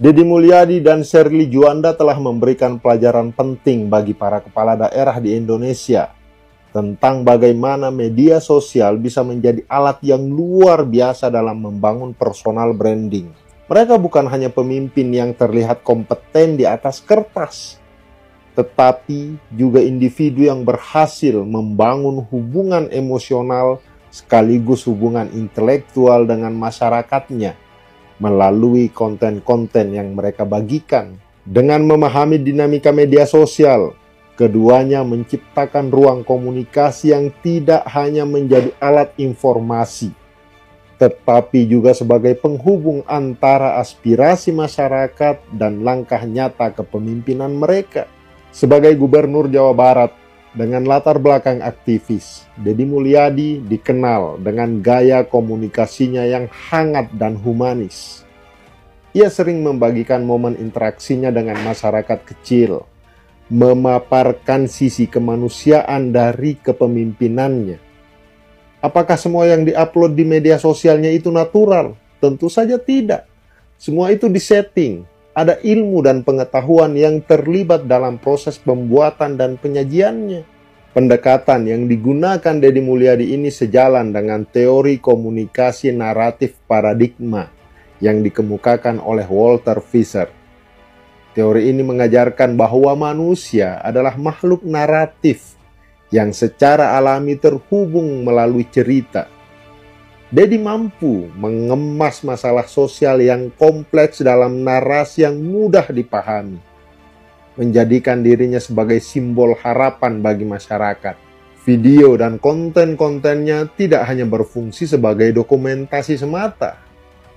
Deddy Mulyadi dan Sherly Juanda telah memberikan pelajaran penting bagi para kepala daerah di Indonesia tentang bagaimana media sosial bisa menjadi alat yang luar biasa dalam membangun personal branding. Mereka bukan hanya pemimpin yang terlihat kompeten di atas kertas, tetapi juga individu yang berhasil membangun hubungan emosional sekaligus hubungan intelektual dengan masyarakatnya melalui konten-konten yang mereka bagikan. Dengan memahami dinamika media sosial, keduanya menciptakan ruang komunikasi yang tidak hanya menjadi alat informasi, tetapi juga sebagai penghubung antara aspirasi masyarakat dan langkah nyata kepemimpinan mereka. Sebagai Gubernur Jawa Barat dengan latar belakang aktivis, Deddy Mulyadi dikenal dengan gaya komunikasinya yang hangat dan humanis. Ia sering membagikan momen interaksinya dengan masyarakat kecil, memaparkan sisi kemanusiaan dari kepemimpinannya. Apakah semua yang diupload di media sosialnya itu natural? Tentu saja tidak. Semua itu disetting. Ada ilmu dan pengetahuan yang terlibat dalam proses pembuatan dan penyajiannya. Pendekatan yang digunakan Deddy Mulyadi ini sejalan dengan teori komunikasi naratif paradigma yang dikemukakan oleh Walter Fisher. Teori ini mengajarkan bahwa manusia adalah makhluk naratif yang secara alami terhubung melalui cerita. Deddy mampu mengemas masalah sosial yang kompleks dalam narasi yang mudah dipahami, menjadikan dirinya sebagai simbol harapan bagi masyarakat. Video dan konten-kontennya tidak hanya berfungsi sebagai dokumentasi semata,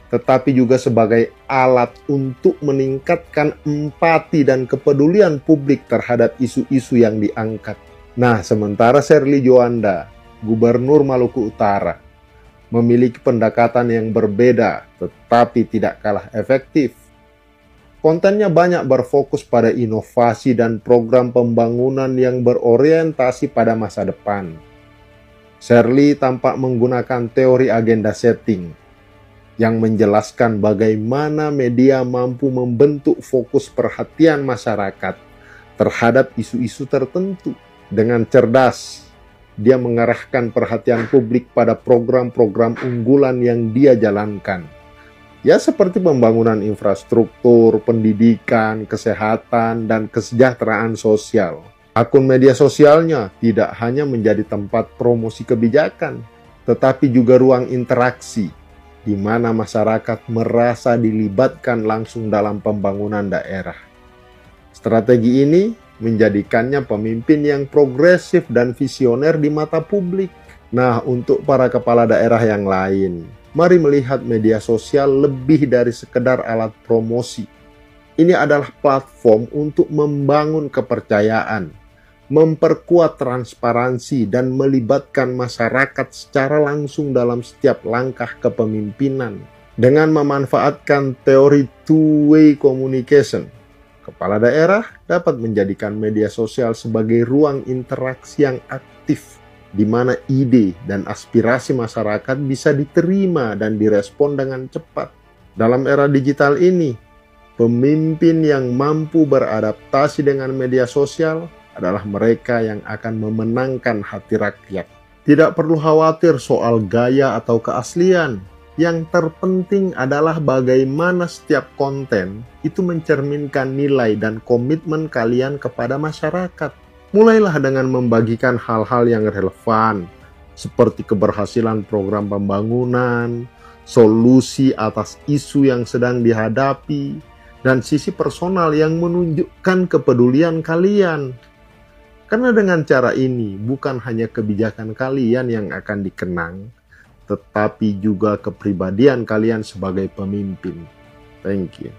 tetapi juga sebagai alat untuk meningkatkan empati dan kepedulian publik terhadap isu-isu yang diangkat. Nah, sementara Sherly Juanda, Gubernur Maluku Utara, memiliki pendekatan yang berbeda tetapi tidak kalah efektif. Kontennya banyak berfokus pada inovasi dan program pembangunan yang berorientasi pada masa depan. Sherly tampak menggunakan teori agenda setting yang menjelaskan bagaimana media mampu membentuk fokus perhatian masyarakat terhadap isu-isu tertentu. Dengan cerdas, dia mengarahkan perhatian publik pada program-program unggulan yang dia jalankan. Ya, seperti pembangunan infrastruktur, pendidikan, kesehatan, dan kesejahteraan sosial. Akun media sosialnya tidak hanya menjadi tempat promosi kebijakan, tetapi juga ruang interaksi, di mana masyarakat merasa dilibatkan langsung dalam pembangunan daerah. Strategi ini menjadikannya pemimpin yang progresif dan visioner di mata publik. Nah, untuk para kepala daerah yang lain, mari melihat media sosial lebih dari sekedar alat promosi. Ini adalah platform untuk membangun kepercayaan, memperkuat transparansi, dan melibatkan masyarakat secara langsung dalam setiap langkah kepemimpinan. Dengan memanfaatkan teori two-way communication, kepala daerah dapat menjadikan media sosial sebagai ruang interaksi yang aktif, di mana ide dan aspirasi masyarakat bisa diterima dan direspon dengan cepat. Dalam era digital ini, pemimpin yang mampu beradaptasi dengan media sosial adalah mereka yang akan memenangkan hati rakyat. Tidak perlu khawatir soal gaya atau keaslian. Yang terpenting adalah bagaimana setiap konten itu mencerminkan nilai dan komitmen kalian kepada masyarakat. Mulailah dengan membagikan hal-hal yang relevan, seperti keberhasilan program pembangunan, solusi atas isu yang sedang dihadapi, dan sisi personal yang menunjukkan kepedulian kalian. Karena dengan cara ini, bukan hanya kebijakan kalian yang akan dikenang, tetapi juga kepribadian kalian sebagai pemimpin. Thank you.